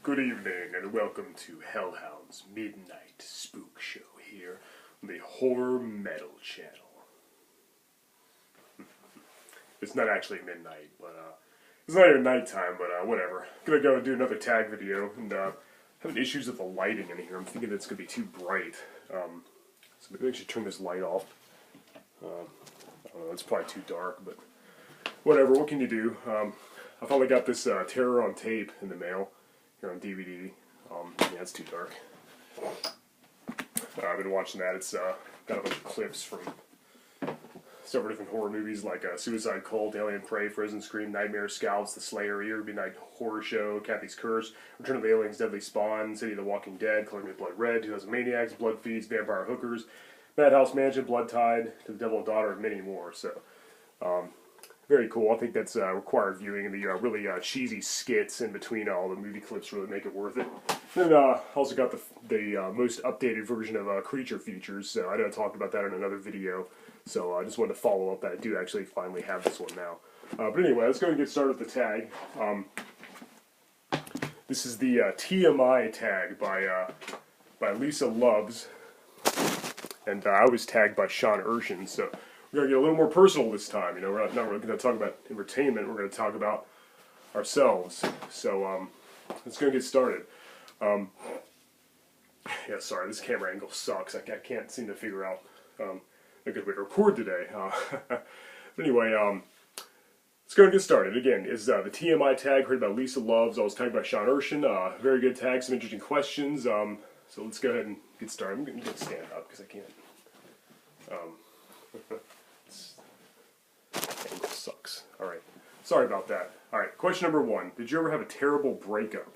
Good evening and welcome to Hellhound's Midnight Spook Show here on the Horror Metal Channel. It's not actually midnight, but it's not even nighttime, but whatever. Gonna go and do another tag video, and having issues with the lighting in here. I'm thinking it's gonna be too bright. So maybe I should turn this light off. I don't know, it's probably too dark, but whatever, what can you do? I finally got this Terror on tape in the mail. Here on DVD. Yeah, it's too dark. I've been watching that. It's got a bunch of clips from several different horror movies like Suicide Cult, Alien Prey, Frozen Scream, Nightmare Scouts, The Slayer, Eerie Midnight Horror Show, Kathy's Curse, Return of the Aliens, Deadly Spawn, City of the Walking Dead, Coloring Me Blood Red, 2000 Maniacs, Blood Feast, Vampire Hookers, Madhouse Mansion, Blood Tide, To the Devil and Daughter, and many more. So, very cool. I think that's required viewing, and the really cheesy skits in between all the movie clips really make it worth it. Then also got the most updated version of Creature Features, so I know I talked about that in another video, so I just wanted to follow up that I do actually finally have this one now. But anyway, let's go and get started with the tag. This is the TMI tag by Lisa Loves, and I was tagged by Sean Erschen, so we're going to get a little more personal this time. You know, we're not really going to talk about entertainment, we're going to talk about ourselves. So, let's go and get started. Yeah, sorry, this camera angle sucks. I can't seem to figure out a good way to record today. But anyway, let's go and get started. Again, is the TMI tag created by Lisa Loves. I was tagged by Sean Erschen. Very good tag, some interesting questions. So let's go ahead and get started. I'm going to stand up because I can't. Angle sucks. Alright. Sorry about that. Alright, question number 1. Did you ever have a terrible breakup?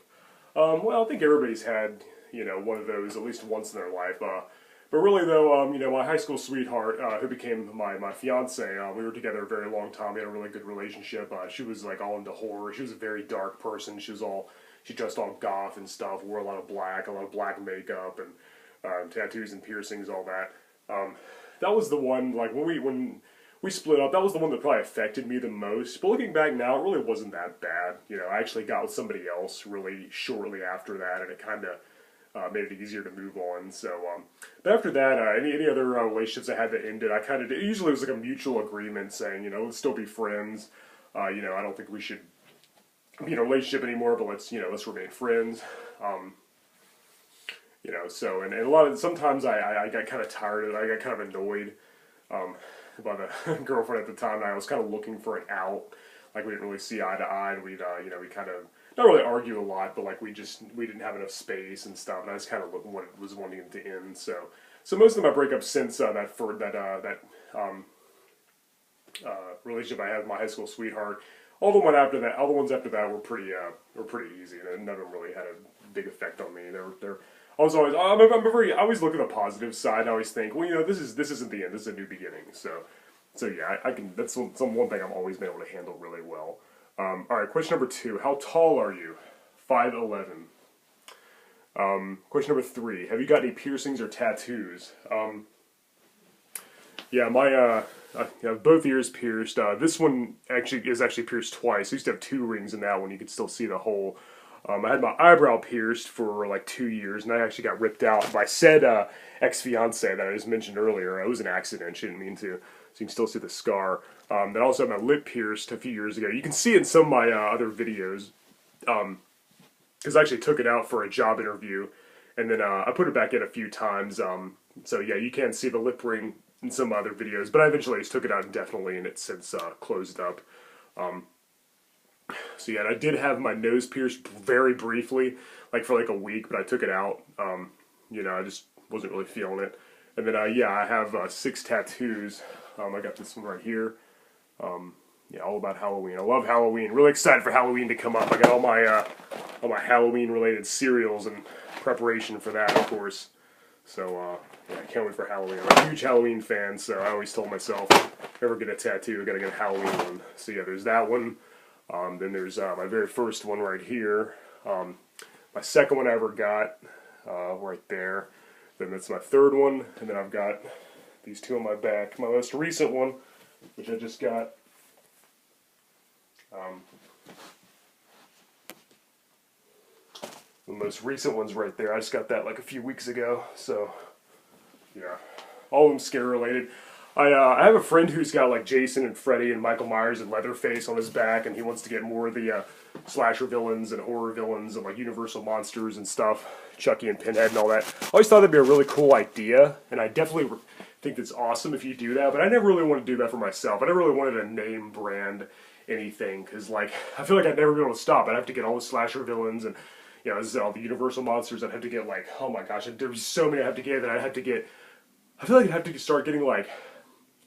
Well, I think everybody's had, you know, one of those at least once in their life. But really though, you know, my high school sweetheart, who became my fiance, we were together a very long time. We had a really good relationship. She was like all into horror. She was a very dark person. She dressed all goth and stuff, wore a lot of black makeup, and tattoos and piercings, all that. That was the one, like, when we split up, that was the one that probably affected me the most. But looking back now, it really wasn't that bad. You know, I actually got with somebody else really shortly after that, and it kind of made it easier to move on. So, but after that, any other relationships I had that ended, it usually was like a mutual agreement saying, you know, let's still be friends. You know, I don't think we should be in a relationship anymore, but let's remain friends. You know, so, and a lot of, sometimes I got kind of tired of it, I got kind of annoyed, by the girlfriend at the time, and I was kind of looking for an out, like we didn't really see eye to eye, and we'd, you know, we kind of, not really argue a lot, but like we didn't have enough space and stuff, and I was kind of was wanting it to end, so most of my breakups since that relationship I had with my high school sweetheart, all the ones after that were pretty easy, and none of them really had a big effect on me. I always look at the positive side. I always think, well, you know, this isn't the end. This is a new beginning. So yeah, I can. That's one thing I've always been able to handle really well. All right, question number 2. How tall are you? 5'11". Question number 3. Have you got any piercings or tattoos? Yeah, my both ears pierced. This one is actually pierced twice. I used to have 2 rings in that one. You could still see the hole. I had my eyebrow pierced for like 2 years, and I actually got ripped out by said ex-fiance that I just mentioned earlier. It was an accident; she didn't mean to. So you can still see the scar. Then I also had my lip pierced a few years ago. You can see in some of my other videos, because I actually took it out for a job interview, and then I put it back in a few times. So yeah, you can see the lip ring in some other videos, but I eventually just took it out indefinitely, and it's since closed up. So yeah, and I did have my nose pierced very briefly, like for like a week, but I took it out. You know, I just wasn't really feeling it. And then yeah, I have 6 tattoos. I got this one right here. Yeah, all about Halloween. I love Halloween. Really excited for Halloween to come up. I got all my Halloween related cereals in preparation for that, of course. So yeah, I can't wait for Halloween. I'm a huge Halloween fan, so I always told myself, if I ever get a tattoo, I gotta get a Halloween one. So yeah, there's that one. Then there's my very first one right here. My second one I ever got, right there. Then that's my third one, and then I've got these 2 on my back. My most recent one, which I just got, The most recent one's right there. I just got that like a few weeks ago. So, yeah. All of them scare related. I have a friend who's got like Jason and Freddy and Michael Myers and Leatherface on his back, and he wants to get more of the slasher villains and horror villains and like Universal monsters and stuff, Chucky and Pinhead and all that. I always thought that'd be a really cool idea, and I definitely think that's awesome if you do that, but I never really want to do that for myself. I never really wanted to name brand anything, because like, I feel like I'd never be able to stop. I'd have to get all the slasher villains and, you know, all the Universal monsters. I'd have to get like, oh my gosh, there'd be so many I'd have to get that I'd have to get. I feel like I'd have to start getting like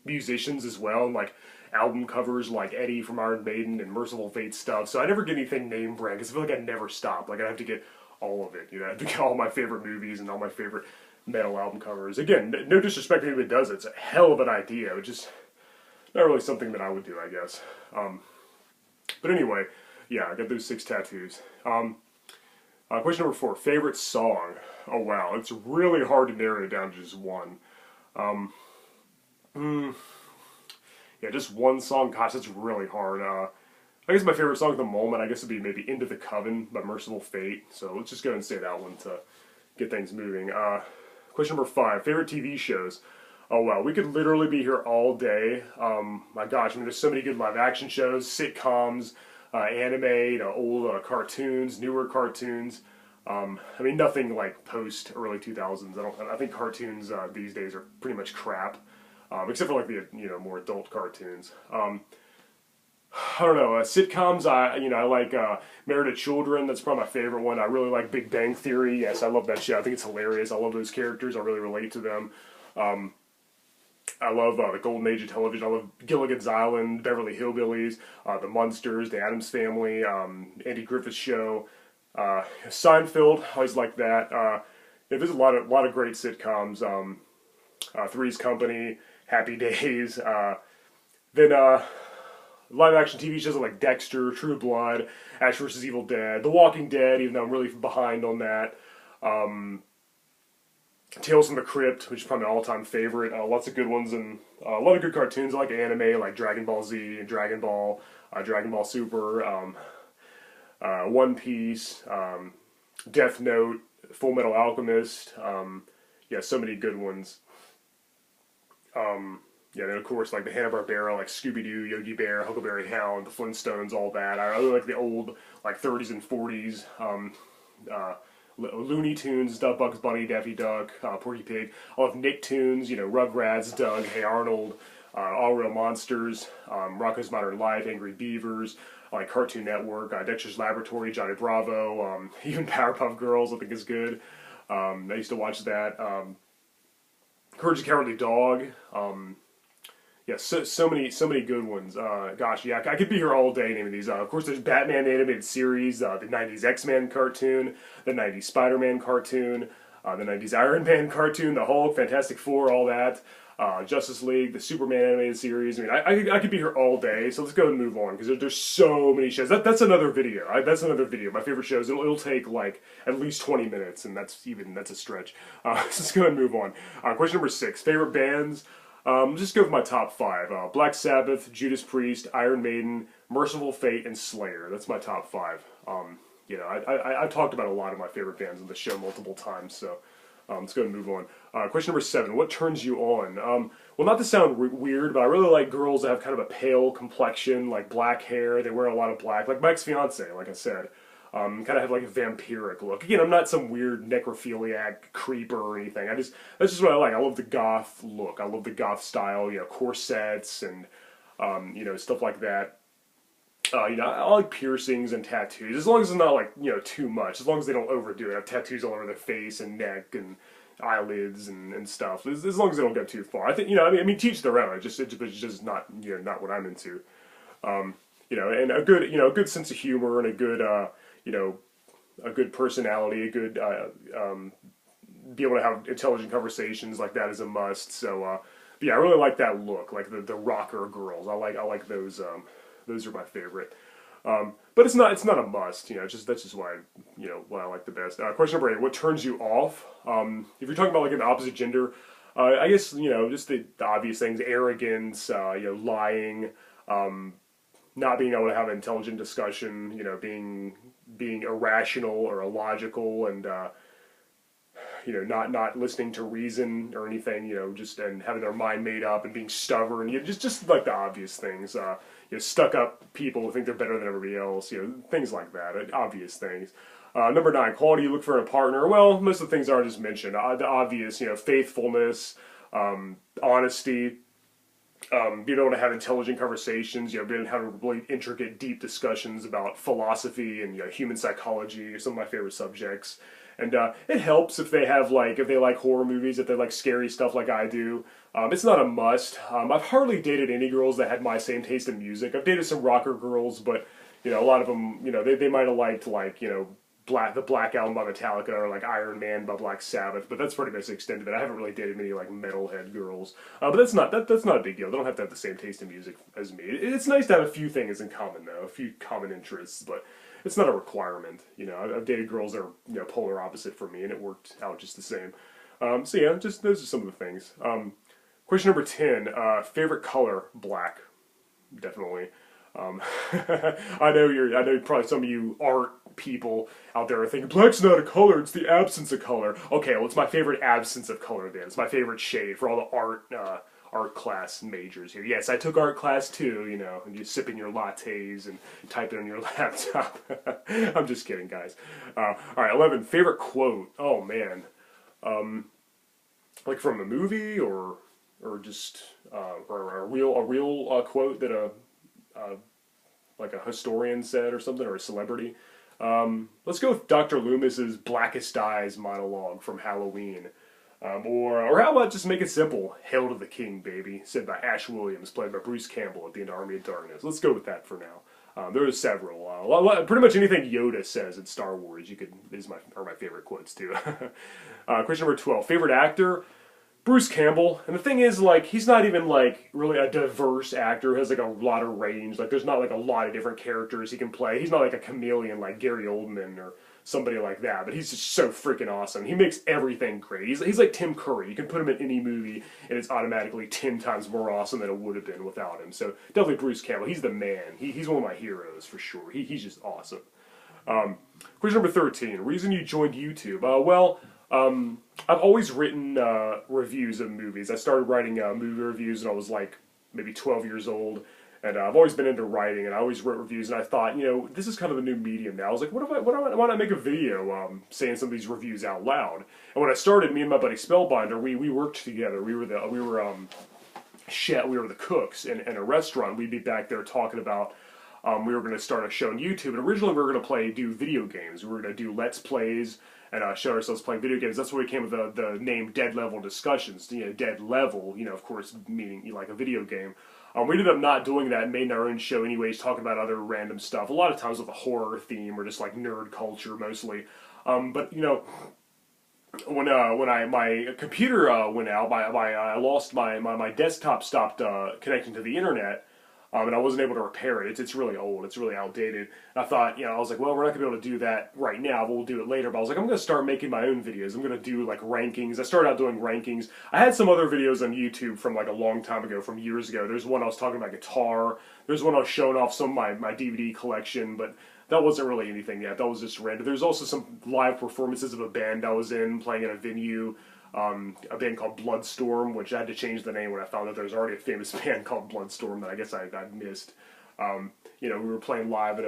musicians as well, and like album covers like Eddie from Iron Maiden and Merciful Fate stuff. So I never get anything name brand, because I feel like I'd never stop. Like I'd have to get all of it. You know, I'd have to get all my favorite movies and all my favorite metal album covers. Again, no disrespect to anybody that does it. It's a hell of an idea. It's just not really something that I would do, I guess. But anyway, yeah, I got those 6 tattoos. Question number 4, favorite song. Oh wow, it's really hard to narrow it down to just one. Yeah, just one song. Gosh, that's really hard. I guess my favorite song at the moment, I guess, would be maybe Into the Coven by Merciful Fate. So let's just go ahead and say that one to get things moving. Question number 5, favorite TV shows. Oh wow, we could literally be here all day. My gosh, I mean, there's so many good live action shows, sitcoms, anime, you know, old cartoons, newer cartoons. I mean, nothing like post early 2000s. I think cartoons these days are pretty much crap, except for like the, you know, more adult cartoons. I don't know, sitcoms, I like Married to Children. That's probably my favorite one. I really like Big Bang Theory. Yes, I love that shit. I think it's hilarious. I love those characters. I really relate to them. I love the Golden Age of television. I love Gilligan's Island, Beverly Hillbillies, The Munsters, The Addams Family, Andy Griffith's Show, Seinfeld. I always like that. Yeah, there's a lot of great sitcoms. Three's Company, Happy Days. Then live action TV shows like Dexter, True Blood, Ash vs. Evil Dead, The Walking Dead, even though I'm really behind on that. Tales from the Crypt, which is probably my all-time favorite. Lots of good ones, and a lot of good cartoons. I like anime, like Dragon Ball Z and Dragon Ball Super, One Piece, Death Note, Full Metal Alchemist. Yeah, so many good ones. Yeah, then of course like the Hanna-Barbera, like Scooby-Doo, Yogi Bear, Huckleberry Hound, the Flintstones, all that. I really like the old like 30s and 40s. Looney Tunes, Bugs Bunny, Daffy Duck, Porky Pig. I love Nicktoons, you know, Rugrats, Doug, Hey Arnold, All Real Monsters, Rocko's Modern Life, Angry Beavers. I like Cartoon Network, Dexter's Laboratory, Johnny Bravo, even Powerpuff Girls I think is good. I used to watch that. Courage the Cowardly Dog. Yeah, so many good ones. Gosh, yeah, I could be here all day naming these. Of course, there's Batman animated series, the 90s X-Men cartoon, the 90s Spider-Man cartoon, the 90s Iron Man cartoon, the Hulk, Fantastic Four, all that. Justice League, the Superman animated series. I mean, I could be here all day, so let's go and move on, because there's so many shows. That's another video. That's another video. My favorite shows. It'll take like at least 20 minutes, and that's a stretch. So let's go and move on. Question number 6, favorite bands. Just go with my top 5. Black Sabbath, Judas Priest, Iron Maiden, Merciful Fate, and Slayer. That's my top 5. You know, I've talked about a lot of my favorite bands on the show multiple times, so let's go and move on. Question number 7, what turns you on? Well, not to sound weird, but I really like girls that have kind of a pale complexion, like black hair. They wear a lot of black, like my ex-fiance, like I said. Kind of have like a vampiric look. Again, I'm not some weird necrophiliac creeper or anything. That's just what I like. I love the goth look. I love the goth style, you know, corsets and, you know, stuff like that. You know, I like piercings and tattoos, as long as it's not like, you know, too much. As long as they don't overdo it. I have tattoos all over their face and neck and eyelids and stuff. As long as they don't go too far. I think, you know, I mean, teach their own. It's just not, you know, not what I'm into. You know, and a good sense of humor and a good, you know, a good personality, a good, be able to have intelligent conversations, like that is a must. So, yeah, I really like that look, like the rocker girls. I like those. Those are my favorite. But it's not a must. You know, that's just why I like the best. Question number 8: what turns you off? If you're talking about like an opposite gender, I guess, you know, just the obvious things: arrogance, you know, lying. not being able to have an intelligent discussion, you know, being irrational or illogical, and you know, not listening to reason or anything, you know, just and having their mind made up and being stubborn, you know, just like the obvious things. You know, stuck up people who think they're better than everybody else, you know, things like that, obvious things. Number 9, quality you look for in a partner. Well, most of the things I just mentioned, the obvious, you know, faithfulness, honesty, being able to have intelligent conversations, you know, being able to have really intricate, deep discussions about philosophy and, you know, human psychology are some of my favorite subjects. And it helps if they have if they like horror movies, if they like scary stuff like I do. It's not a must. I've hardly dated any girls that had my same taste in music. I've dated some rocker girls, but you know, a lot of them, you know, they might have liked you know, the Black Album by Metallica or like Iron Man by Black Sabbath, but that's pretty much the extent of it. I haven't really dated many like metalhead girls, but that's not a big deal. They don't have to have the same taste in music as me. It's nice to have a few things in common though, a few common interests, but it's not a requirement. You know, I've dated girls that are, you know, polar opposite from me, and it worked out just the same. So yeah, just those are some of the things. Question number 10: favorite color? Black, definitely. I know probably some of you art people out there are thinking black's not a color; it's the absence of color. Okay, well, it's my favorite absence of color. Then it's my favorite shade for all the art class majors here. Yes, I took art class too, you know, and you're sipping your lattes and typing on your laptop. I'm just kidding, guys. All right, 11, favorite quote. Oh, man. Like from a movie or just or a real quote that like a historian said or something, or a celebrity. Let's go with Dr. Loomis's Blackest Eyes monologue from Halloween. Or how about just make it simple? Hail to the King, baby, said by Ash Williams, played by Bruce Campbell at the end of Army of Darkness. Let's go with that for now. There are several. Pretty much anything Yoda says in Star Wars are my favorite quotes too. Question number 12: favorite actor? Bruce Campbell. And the thing is, like, he's not even like really a diverse actor who has like a lot of range. Like, there's not like a lot of different characters he can play. He's not like a chameleon like Gary Oldman or somebody like that, but he's just so freaking awesome. He makes everything great. He's like Tim Curry. You can put him in any movie, and it's automatically 10 times more awesome than it would have been without him. So definitely Bruce Campbell. He's the man. He's one of my heroes for sure. He's just awesome. Question number 13. Reason you joined YouTube? I've always written reviews of movies. I started writing movie reviews when I was like maybe 12 years old. And I've always been into writing, and I always wrote reviews, and I thought, you know, this is kind of the new medium now. I was like, why not make a video saying some of these reviews out loud? And when I started, me and my buddy Spellbinder, we worked together. We were the cooks in a restaurant. We'd be back there talking about, we were going to start a show on YouTube, and originally we were going to do video games. We were going to do Let's Plays and show ourselves playing video games. That's where we came with the name Dead Level Discussions. You know, Dead Level, you know, of course, meaning like a video game. We ended up not doing that and made our own show anyways, talking about other random stuff. A lot of times with a horror theme or just like nerd culture mostly. But you know, when my computer went out, I lost my desktop stopped connecting to the internet. And I wasn't able to repair it. It's really old. It's really outdated. And I thought, you know, I was like, well, we're not going to be able to do that right now, but we'll do it later. But I was like, I'm going to start making my own videos. I'm going to do, like, rankings. I started out doing rankings. I had some other videos on YouTube from, like, a long time ago, from years ago. There's one I was talking about guitar. There's one I was showing off some of my DVD collection, but that wasn't really anything yet. That was just random. There's also some live performances of a band I was in, playing at a venue. A band called Bloodstorm, which I had to change the name when I found out there was already a famous band called Bloodstorm that I guess I missed. You know, we were playing live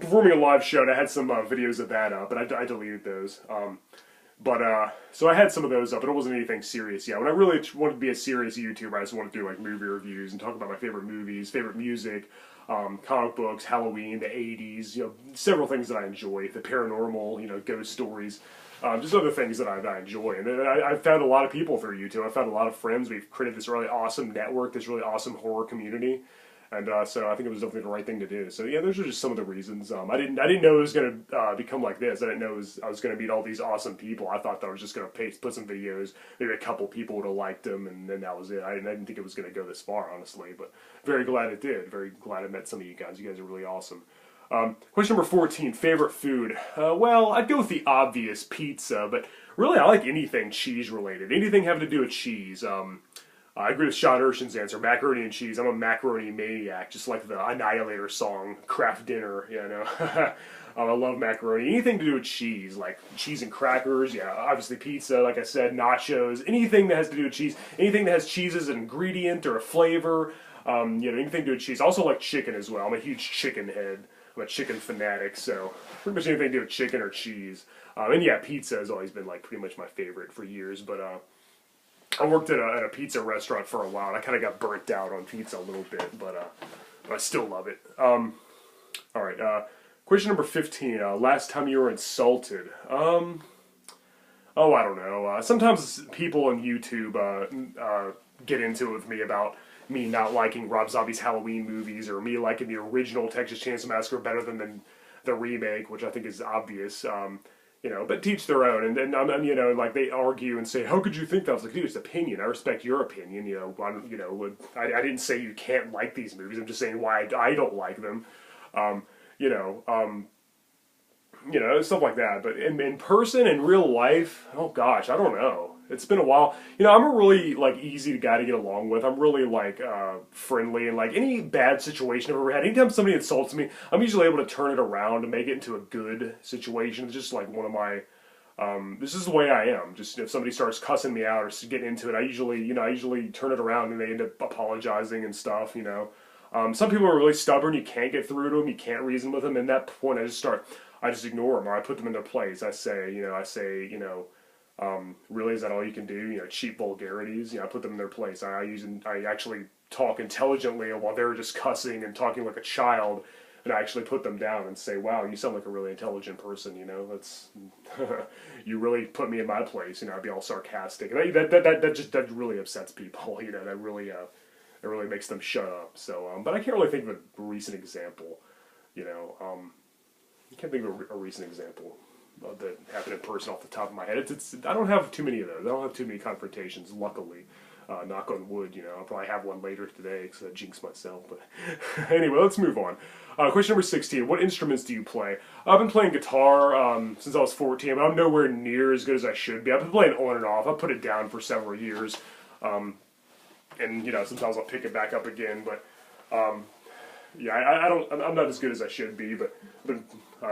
performing a live show, and I had some videos of that up, but I deleted those. So I had some of those up, but it wasn't anything serious yet. When I really wanted to be a serious YouTuber, I just wanted to do like movie reviews and talk about my favorite movies, favorite music, comic books, Halloween, the 80s, you know, several things that I enjoy, the paranormal, you know, ghost stories. Just other things that I enjoy. And I've found a lot of people through YouTube. I've found a lot of friends. We've created this really awesome network, this really awesome horror community. And so I think it was definitely the right thing to do. So yeah, those are just some of the reasons. I didn't know it was going to become like this. I didn't know I was going to meet all these awesome people. I thought that I was just going to put some videos. Maybe a couple people would have liked them, and then that was it. I didn't think it was going to go this far, honestly. But very glad it did. Very glad I met some of you guys. You guys are really awesome. Question number 14, favorite food. Well, I'd go with the obvious pizza, but really I like anything cheese related. Anything having to do with cheese. I agree with Sean Erschen's answer, macaroni and cheese. I'm a macaroni maniac, just like the Annihilator song, Kraft Dinner, you know. I love macaroni. Anything to do with cheese, like cheese and crackers, yeah, obviously pizza, like I said, nachos, anything that has to do with cheese, anything that has cheese as an ingredient or a flavor, you know, anything to do with cheese. I also like chicken as well. I'm a huge chicken head. I'm a chicken fanatic, so pretty much anything to do with chicken or cheese. And yeah, pizza has always been like pretty much my favorite for years, but I worked at a pizza restaurant for a while, and I kind of got burnt out on pizza a little bit, but I still love it. All right, question number 15. Last time you were insulted? Oh, I don't know. Sometimes people on YouTube get into it with me about me not liking Rob Zombie's Halloween movies, or me liking the original Texas Chainsaw Massacre better than the remake, which I think is obvious. You know, but teach their own, and you know, like they argue and say, "How could you think that?" I was like, "Dude, it's opinion. I respect your opinion." You know, I didn't say you can't like these movies. I'm just saying why I don't like them. You know, stuff like that. But in person, in real life, oh gosh, I don't know. It's been a while. You know, I'm a really like easy guy to get along with. I'm really like friendly, and like any bad situation I've ever had, anytime somebody insults me, I'm usually able to turn it around and make it into a good situation. It's just like one of my this is the way I am. Just if somebody starts cussing me out or getting into it, I usually turn it around and they end up apologizing and stuff, you know. Some people are really stubborn. You can't get through to them. You can't reason with them. And at that point, I just ignore them, or I put them in their place. I say, really, is that all you can do? You know, cheap vulgarities. You know, I put them in their place. I actually talk intelligently while they're just cussing and talking like a child, and I actually put them down and say, "Wow, you sound like a really intelligent person." You know, that's you really put me in my place. You know, I'd be all sarcastic, and that really upsets people. You know, that really makes them shut up. So, but I can't really think of a recent example. You know, I can't think of a recent example that happened in person off the top of my head. I don't have too many of those. I don't have too many confrontations, luckily. Knock on wood, you know. I'll probably have one later today because I jinxed myself. But anyway, let's move on. Question number 16. What instruments do you play? I've been playing guitar since I was 14, but I'm nowhere near as good as I should be. I've been playing on and off. I put it down for several years. And, you know, sometimes I'll pick it back up again. But, yeah, I'm not as good as I should be, but I've been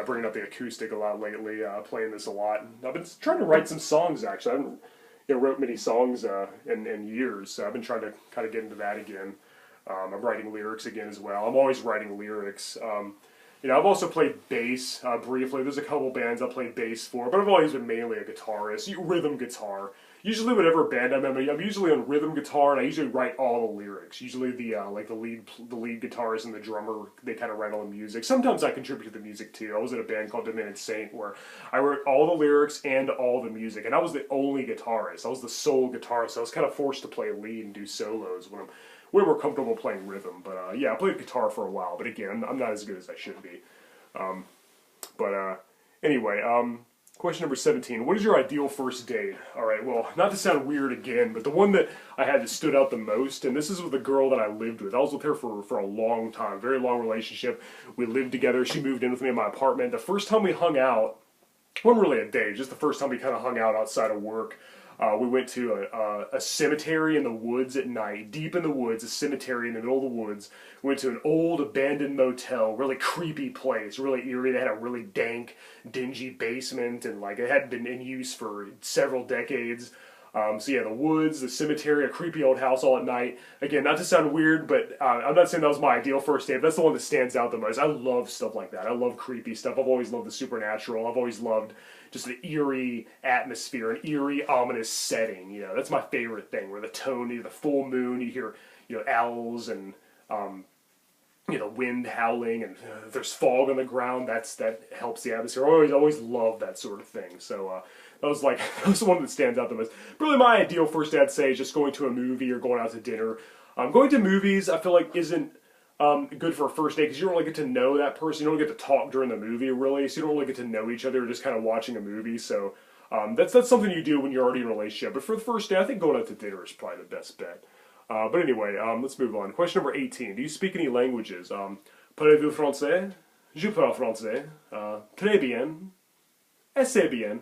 bringing up the acoustic a lot lately, playing this a lot. And I've been trying to write some songs, actually. I haven't wrote many songs in years, so I've been trying to kind of get into that again. I'm writing lyrics again as well. I'm always writing lyrics. You know, I've also played bass briefly. There's a couple bands I played bass for, but I've always been mainly a guitarist, rhythm guitar. Usually, whatever band I'm in, I'm usually on rhythm guitar, and I usually write all the lyrics. Usually, the lead guitarist and the drummer, they kind of write all the music. Sometimes I contribute to the music too. I was in a band called Demented Saint where I wrote all the lyrics and all the music, and I was the only guitarist. I was the sole guitarist. So I was kind of forced to play lead and do solos when I'm way more comfortable playing rhythm. But yeah, I played guitar for a while, but again, I'm not as good as I should be. Anyway. Question number 17. What is your ideal first date? Alright, well, not to sound weird again, but the one that I had that stood out the most, and this is with a girl that I lived with. I was with her for a long time, very long relationship. We lived together. She moved in with me in my apartment. The first time we hung out, wasn't really a date, just the first time we kind of hung out outside of work. We went to a cemetery in the woods at night, deep in the woods, a cemetery in the middle of the woods. We went to an old abandoned motel, really creepy place, really eerie. They had a really dank, dingy basement, and like it hadn't been in use for several decades. So yeah, the woods, the cemetery, a creepy old house all at night. Again, not to sound weird, but I'm not saying that was my ideal first date, but that's the one that stands out the most. I love stuff like that. I love creepy stuff. I've always loved the supernatural. I've always loved just the eerie atmosphere, an eerie, ominous setting. You know, that's my favorite thing, where the tone, the full moon, you hear, you know, owls and, you know, wind howling, and there's fog on the ground. That helps the atmosphere. I always love that sort of thing. So, that was the one that stands out the most. But really, my ideal first date, I'd say, is just going to a movie or going out to dinner. Going to movies, I feel like, isn't good for a first date, because you don't really get to know that person. You don't get to talk during the movie, really, so you don't really get to know each other. You're just kind of watching a movie. So that's something you do when you're already in a relationship. But for the first day, I think going out to dinner is probably the best bet. But anyway, let's move on. Question number 18. Do you speak any languages? Parlez-vous français? Je parle français. Très bien. Assez bien.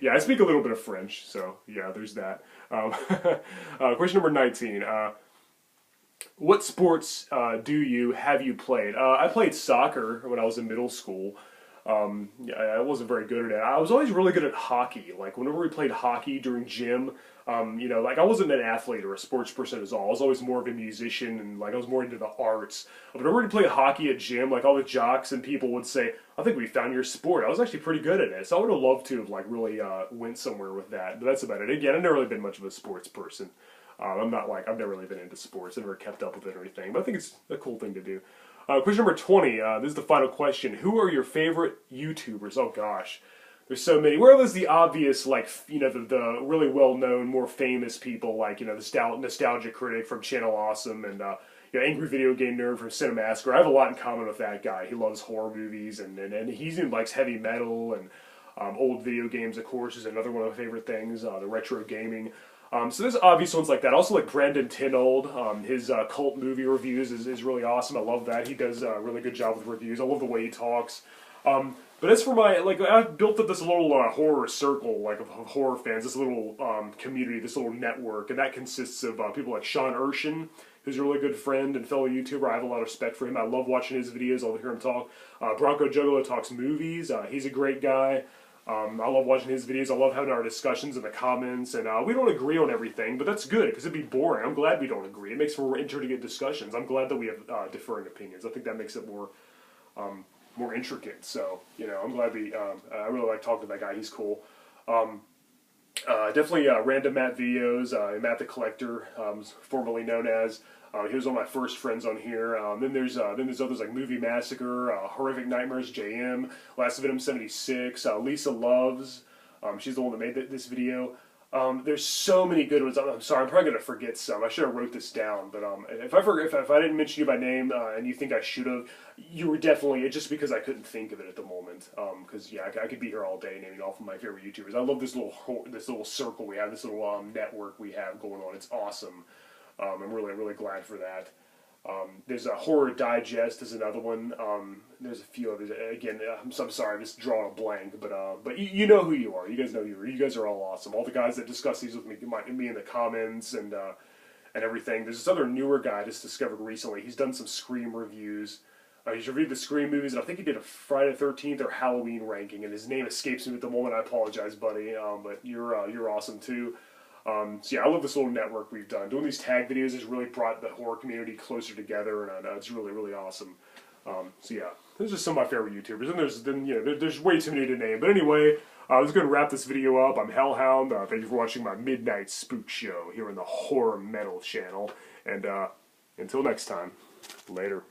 Yeah, I speak a little bit of French, so yeah, there's that. Question number 19. What sports have you played? I played soccer when I was in middle school. Yeah, I wasn't very good at it. I was always really good at hockey. Like whenever we played hockey during gym, like I wasn't an athlete or a sports person at all. I was always more of a musician and like I was more into the arts. But whenever we played hockey at gym, like all the jocks and people would say, "I think we found your sport." I was actually pretty good at it, so I would have loved to have like really went somewhere with that. But that's about it. Again, I've never really been much of a sports person. I've never really been into sports. I've never kept up with it or anything. But I think it's a cool thing to do. Question number 20. This is the final question. Who are your favorite YouTubers? Oh gosh, there's so many. Where there's the obvious, like the really well-known, more famous people, like the Nostalgia Critic from Channel Awesome and Angry Video Game Nerd from Cinemasker. I have a lot in common with that guy. He loves horror movies and he's even likes heavy metal and old video games. Of course, is another one of my favorite things. The retro gaming. So there's obvious ones like that. Also like Brandon Tinold, his cult movie reviews is really awesome. I love that. He does a really good job with reviews. I love the way he talks. But as for my, I've built up this little horror circle, like of horror fans, this little community, this little network, and that consists of people like Sean Erschen, who's a really good friend and fellow YouTuber. I have a lot of respect for him. I love watching his videos. I love hearing him talk. Bronco Juggalo talks movies. He's a great guy. I love watching his videos. I love having our discussions in the comments, and we don't agree on everything, but that's good, because it'd be boring. I'm glad we don't agree. It makes for more interesting discussions. I'm glad that we have differing opinions. I think that makes it more intricate, so, I'm glad I really like talking to that guy. He's cool. Definitely Random Matt videos, Matt the Collector, formerly known as. He was one of my first friends on here. Then there's others like Movie Massacre, Horrific Nightmares, JM, Last Venom 76, Lisa Loves. She's the one that made this video. There's so many good ones. I'm sorry, I'm probably gonna forget some. I should have wrote this down, but if I didn't mention you by name and you think I should have, you were definitely. It's just because I couldn't think of it at the moment. Because yeah, I could be here all day naming off of my favorite YouTubers. I love this little circle we have, this little network we have going on. It's awesome. I'm really glad for that. There's a Horror Digest is another one. There's a few others. Again, I'm sorry, I'm just drawing a blank, but you know who you are. You guys know who you are. You guys are all awesome. All the guys that discuss these with me in the comments and everything. There's this other newer guy I just discovered recently. He's done some Scream reviews. He's reviewed the Scream movies, and I think he did a Friday the 13th or Halloween ranking, and his name escapes me at the moment. I apologize, buddy, but you're awesome too. So yeah, I love this little network we've done. Doing these tag videos has really brought the horror community closer together, and it's really awesome. So yeah, those are some of my favorite YouTubers, and there's way too many to name. But anyway, I was going to wrap this video up. I'm Hellhound. Thank you for watching my Midnight Spook Show here on the Horror Metal channel, and until next time, later.